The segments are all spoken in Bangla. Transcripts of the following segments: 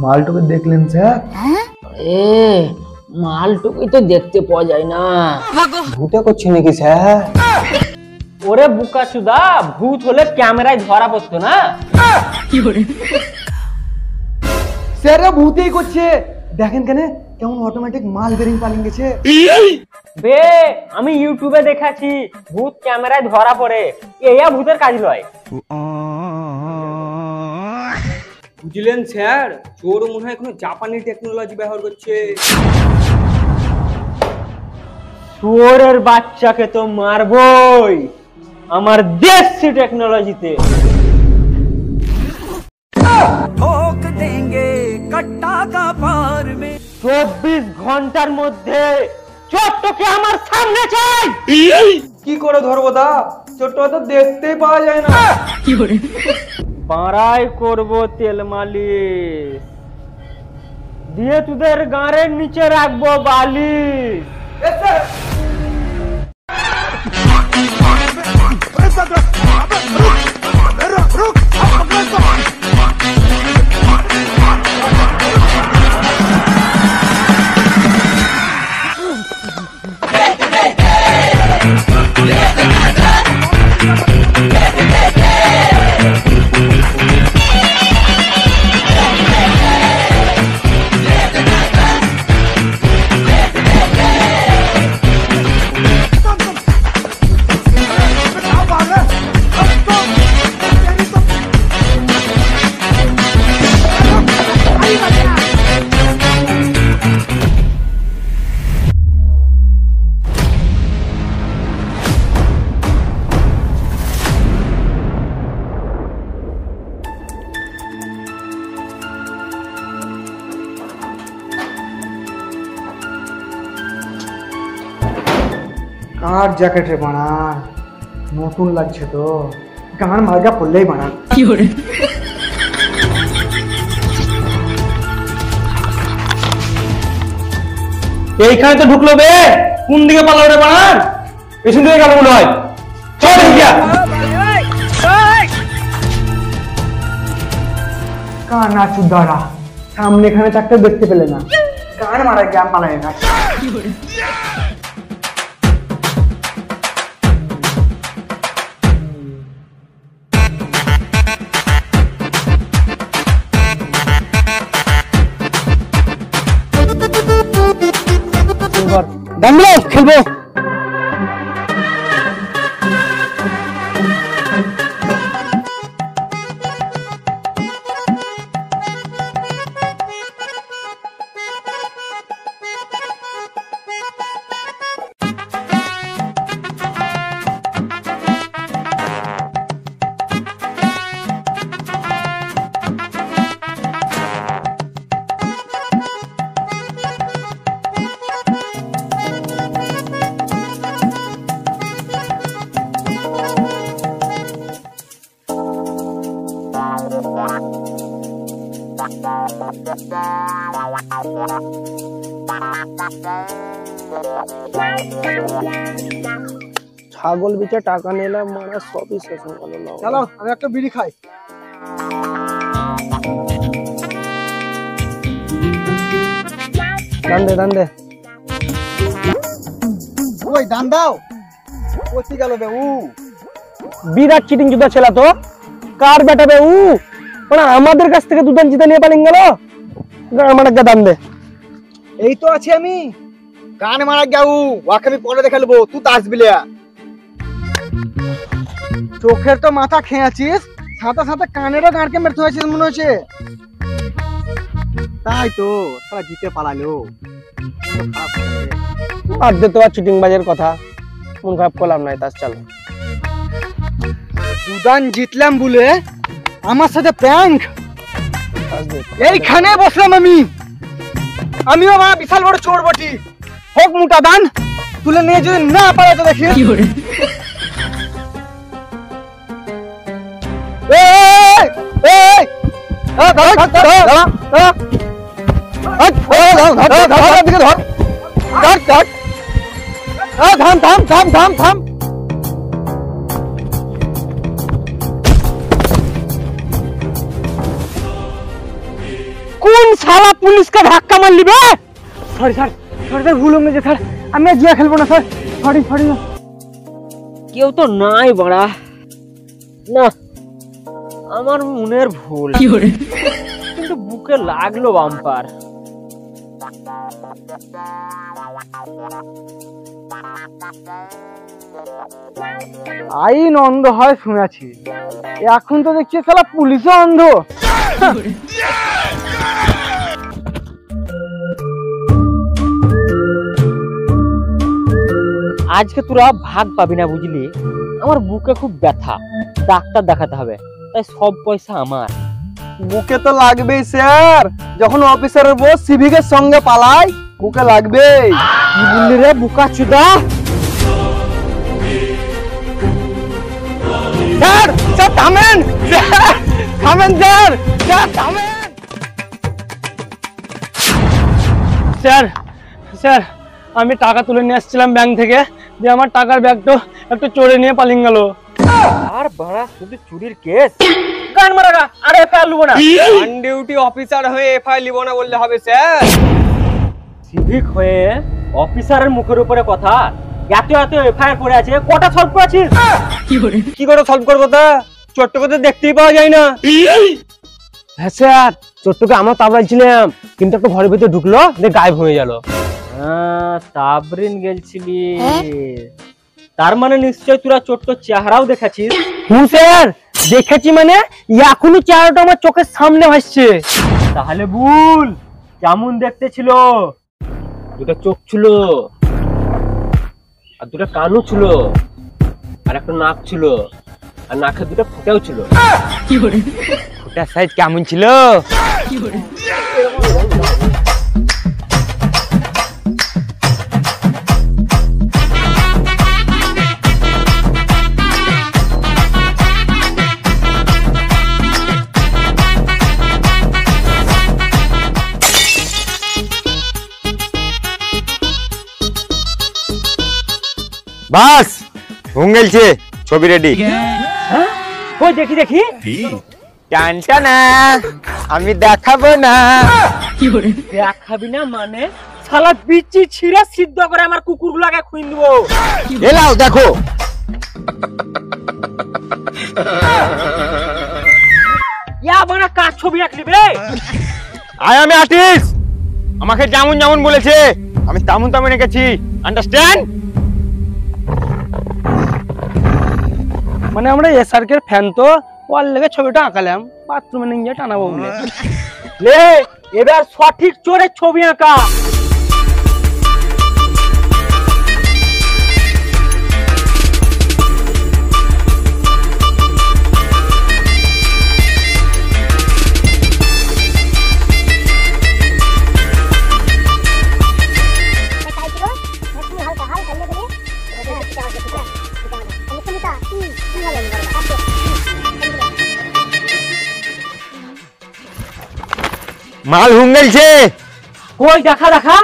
মালটুকে দেখলেন স্যার? মালটুকুই তো দেখতে পাওয়া যায় না। ভূতে করছে নাকি স্যার? ওরে বুকাচুদা, ভূত হলে ক্যামেরায় ধরা পড়তো না। স্যার ভূতেই করছে, দেখেন কেন কেমন অটোমেটিক মাল বেরিং পালিয়ে গেছে। বে আমি ইউটিউবে দেখাচ্ছি ভূত ক্যামেরায় ধরা পড়ে, এইয়া ভূতের কাজ লয়। বুঝলেন স্যার, চোর মনে হয় কোনো জাপানি টেকনোলজি ব্যবহার করছে। চোরের বাচ্চাকে তো মারবই আমার দেশি টেকনোলজিতে। ठोक देंगे कट्टा का पार में। 24 ঘন্টার মধ্যে চোরটাকে আমার সামনে চাই। কি করে ধরবো দা? চোরটা তো দেখতেই পাওয়া যায় না। পাড়ায় করব তেল মালিশ দিয়ে তোদের গাঁড়ের নিচে রাখবো বালিশ। কার জ্যাকেট রে বানান, নতুন লাগছে তো, গান মার্কা পড়লেই বানান। এইখানে তো ঢুকলো বে, কোন দিকে পালাও রে বানান? পেছন দিকে গেল মনে হয়। চল গিয়া কানা চুদারা, সামনে এখানে চারটে দেখতে পেলে না, গান মারা গ্যাম পালায় না। দামলো খেলবো। ছাগল বিচে টাকা নিলে মারা সবই শেষ হয়ে গেল। চলো আমি একটা বিড়ি খাই। দান দে ওই দান দাও। কোথায় গেল বে উ? বিরাট চিটিং জুতা ছেলা তো, কার বেটা বে উ? মানে আমাদের কাছ থেকে দুদান জিতে নিয়ে পালিং গেল। আমার একটা দান দে। এই তো আছি আমি, গান মারা গাউ, ওকে আমি পরে দেখালবো, তুই তো আসবি না। চোখের তো মাথা খেয়েছিস, সাথে সাথে কানেরও গাঁড়কে মেরে হয়েছিস মনে হচ্ছে। তাই তো সারা জিতে পালালো। বাদ দে তো আর চিটিং বাজের কথা, মন খারাপ করলাম নাই। তাস চল, দুদান জিতলাম বলে আমার সাথে প্র্যাঙ্ক। এইখানে বসলাম আমিও আমার বিশাল বড় চোর বটি, হোক মোটা দান, তুলে নিয়ে যদি না পারে তো দেখি। থাম। কোন শালা পুলিশকে ধাক্কা মারলি বে? সরি স্যার, সরি স্যার, ভুল হয়ে গেছে স্যার, আমি আর জুয়া খেলবো না স্যার, সরি সরি। কেউ তো নাই বড়া, না আমার মনের ভুল, কিন্তু বুকে লাগলো বাম্পার। আইন অন্ধ হয় শুনেছি, এখন তো দেখছি শালা পুলিশও অন্ধ। আজকে তোরা ভাগ পাবি না বুঝলি, আমার বুকে খুব ব্যথা, ডাক্তার দেখাতে হবে, তাই সব পয়সা আমার। বুকে তো লাগবেই স্যার, যখন অফিসারের বস সিভিকের সঙ্গে পালায় বুকে লাগবেই। কি বললি রে বুকা চুদা? স্যার স্যার থামেন, স্যার থামেন, স্যার স্যার থামেন। স্যার স্যার, আমি টাকা তুলে নিয়ে আসছিলাম ব্যাংক থেকে, যে আমার টাকার ব্যাগটা একটু চোরে নিয়ে পালিয়ে গেল। আর বড়া শুধু চুরির কেস, গান মারাগা, আরে এফআইআর লুবো না। অন ডিউটি অফিসার হয়ে এফআইআর লিব না বললে হবে স্যার? সিভিক হয়ে অফিসারের মুখের উপরে কথা, এত এত এফআইআর পড়ে আছে, কটা সলভ করেছিস? কি করে সলভ করবো তা? ছোট্ট কথা দেখতেই পাওয়া যায় না। হ্যাঁ স্যার, চোট্টকে আমরা তাবড়াইছিলাম, কিন্তু একটা ঘরের ভিতরে ঢুকলো, দিয়ে গায়েব হয়ে গেল। তাবরিন গেলছিলি, তার মানে নিশ্চয় তোরা ছোট্ট চেহারাও দেখাছিস। হুঁ স্যার, দেখেছি মানে এখনই চেহারাটা আমার চোখের সামনে ভাসছে। তাহলে ভুল, কেমন দেখতে ছিল? দুটো চোখ ছিল, আর দুটো কানও ছিল, আর একটা নাক ছিল, আর নাকের দুটো ফুটাও ছিল। ফুটার সাইজ কেমন ছিল? বাস হয়ে গেছে, ছবি রেডি। ওই দেখি দেখি, টানটা না, আমি দেখাবো না। দেখাবি না মানে? শালা বিচি ছিঁড়ে সিদ্ধ করে আমার কুকুরগুলোকে খুইন দেবো। এলাও দেখো। ইয়া বানা কার ছবি আঁকলি বে? আমি আর্টিস্ট, আমাকে যেমন যেমন বলেছে আমি তেমন তেমন এঁকেছি, আন্ডারস্ট্যান্ড? মানে আমরা এসআরকে ফ্যান তো, ওর লেগে ছবিটা আঁকালাম, বাথরুমে নিয়ে গিয়ে টানাবো বলে। লে এবার সঠিক চোরের ছবি আঁকা। মাল হুঙ্গেলছে, কই দেখা দেখা।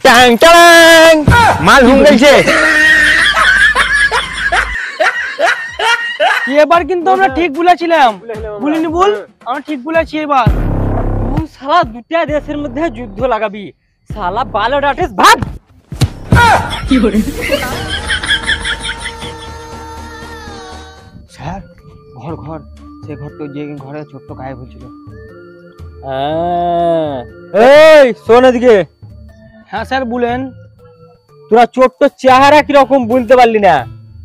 টাং টাং, মাল হুঙ্গেলছে। এবার কিন্তু আমরা ঠিক বলেছিলাম, বলিনি বল, আমরা ঠিক বলেছি এবার। তুই শালা দুটা দেশের মধ্যে যুদ্ধ লাগাবি, শালা বালট আর্টিস্ট ভাগ। স্যার ঘর ঘর, সে ঘরটা যে ঘরে ছোট্ট গায়েব হয়েছিল। এই শোন এদিকে, হ্যাঁ স্যার বলেন। তোরা ছোট্ট চেহারা কিরকম বলতে পারলি না,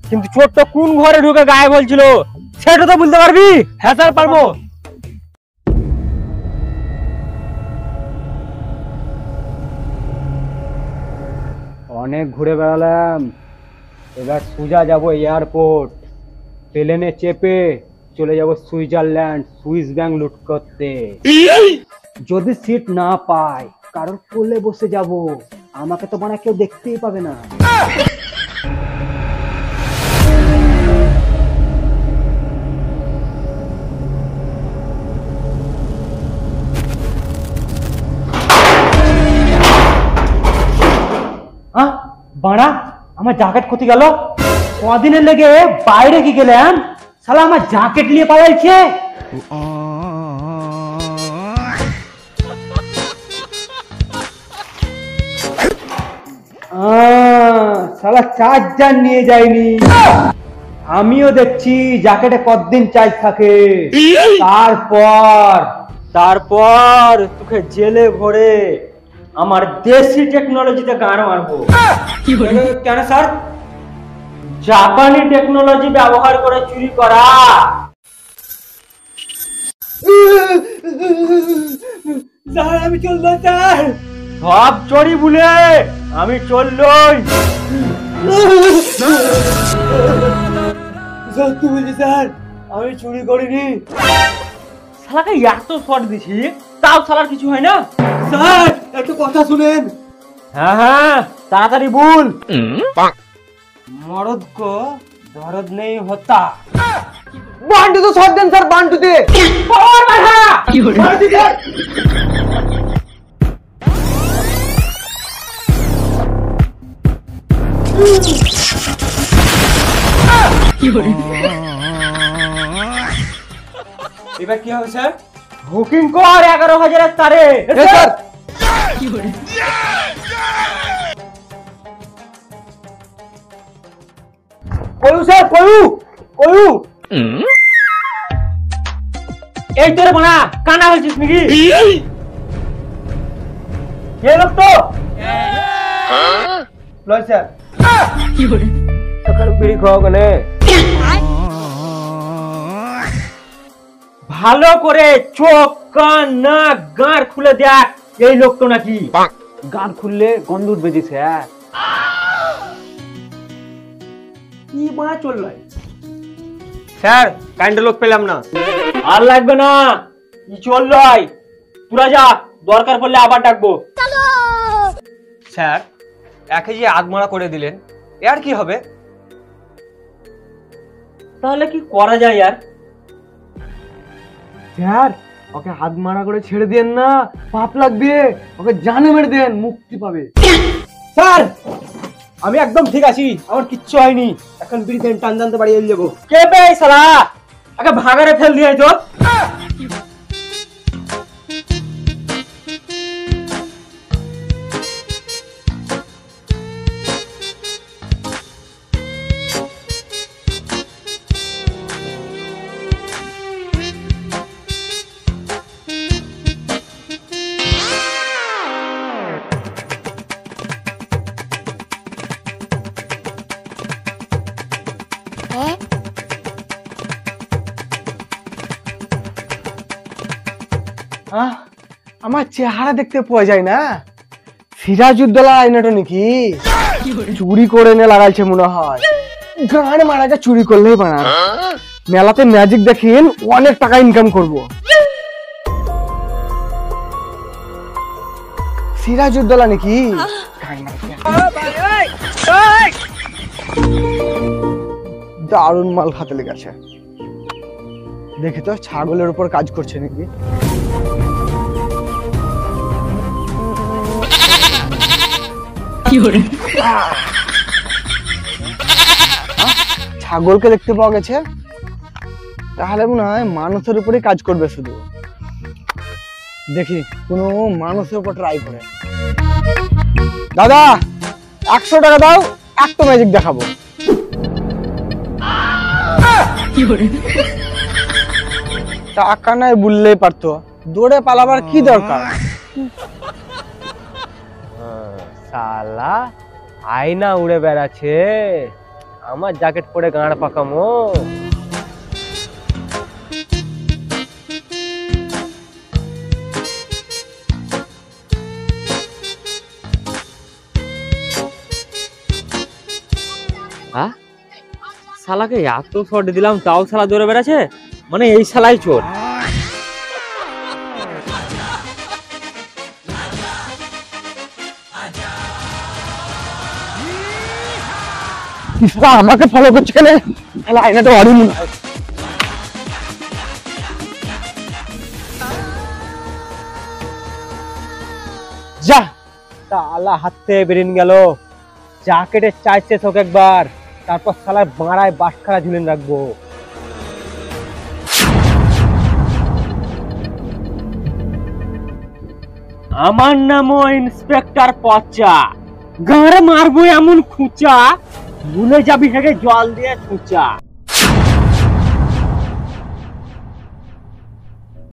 কিন্তু ছোট্ট কোন ঘরে ঢুকে গায়েব বলছিল সেটা তো বলতে পারবি? হ্যাঁ স্যার পারবো। অনেক ঘুরে বেড়ালাম, এবার সোজা যাব এয়ারপোর্ট, প্লেনে চেপে চলে যাব সুইজারল্যান্ড, সুইস ব্যাংক লুট করতে। যদি সিট না পাই কারণ কোলে বসে যাব, আমাকে তো মানে কেউ দেখতেই পাবে না। বাড়া, আমার জ্যাকেট ক্ষতি গেল, কদিনের লেগে বাইরে কি গেলাম, শালা আমার জ্যাকেট নিয়ে পালাইছে। শালা চার্জার নিয়ে যায়নি। আমিও দেখছি জ্যাকেটে কতদিন চার্জ থাকে। তারপর তোকে জেলে ভরে আমার দেশি টেকনোলজিতে গান মারবো। কেন স্যার? জাপানি টেকনোলজি ব্যবহার করে চুরি করা। স্যার আমি চললাম স্যার। সব চড়ি বলে আমি চললই। সত্যি বলছি স্যার, আমি চুরি করিনি। শালাকে এত শট দিছি তাও শালার কিছু হয় না। স্যার একটু কথা শুনেন। হ্যাঁ তাড়াতাড়ি বল। মরদ কো দরদ নেই হতা। বান্টু তো শট দেন স্যার, বান্টুতে এবার কি হবে স্যার? বুকিং কর 11,000 তারে। স্যার কয়ু স্যার, কয়ু এই তোরে বানা কানা হয়েছিস নাকি? কে লোক তো লয় স্যার। সকাল বিড়ি খাওয়া কেন? ভালো করে চোখ কান নাক গাঁড় খুলে দেখ এই লোক তো নাকি। গাঁড় খুললে গন্ধ উঠবে জি স্যার। কি বানা চলল স্যার? কাইন্ড লোক পেলাম না। আর লাগবে না, কি চললই তোরা যা, দরকার পড়লে আবার ডাকবো। স্যার 1 কেজি আধমরা করে দিলেন, এর কি হবে? তাহলে কি করা যায় আর? স্যার ওকে হাত মারা করে ছেড়ে দেন না, পাপ লাগবে। ওকে জানে মেরে দেন, মুক্তি পাবে। স্যার আমি একদম ঠিক আছি, আমার কিচ্ছু হয়নি। এখন বিড়ি দেন, টান টানতে বাড়ি যাবো। কে বে শালা? আগে ভাগারে ফেল দিয়ে তো। আমার চেহারা দেখতে পাওয়া যায় না। সিরাজউদ্দৌলা আইনাটো নাকি চুরি করে এনে লাগাইছে মনে হয়। গান মারাকে চুরি করলেই বানা। মেলাতে ম্যাজিক দেখিন, অনেক টাকা ইনকাম করব। সিরাজউদ্দৌলা নাকি দারুণ মাল খাতে লেগেছে। দেখি তো ছাগলের উপর কাজ করছে নাকি। ছাগলকে দেখতে পাওয়া গেছে, তাহলে মনে হয় মানুষের উপরে কাজ করবে শুধু। দেখি কোনো মানুষের উপর ট্রাই করে। দাদা 100 টাকা দাও, একটা ম্যাজিক দেখাবো। টাকা নাই বললেই পারতো, দৌড়ে পালাবার কি দরকার? শালা আয়না উড়ে বেড়াচ্ছে, আমার জ্যাকেট পরে গাঁড় পাকামো। শালাকে এত শট দিলাম তাও শালা দৌড়ে বেড়াচ্ছে, মানে এই শালাই চোর। আমাকে ফলো করছে কেন? আয়নাটা অরি মনে হয়। যা শালা হাত থেকে বেরিয়ে গেল। জ্যাকেটের চার্জ শেষ হোক একবার, তারপর শালার বাড়ায় বাসখারা ঝুলেন রাখবো। আমার নামও ইন্সপেক্টর পচা, গাঁড়ে মারবো এমন খুঁচা, ভুলে যাবি হেগে জল দিয়ে খুঁচা।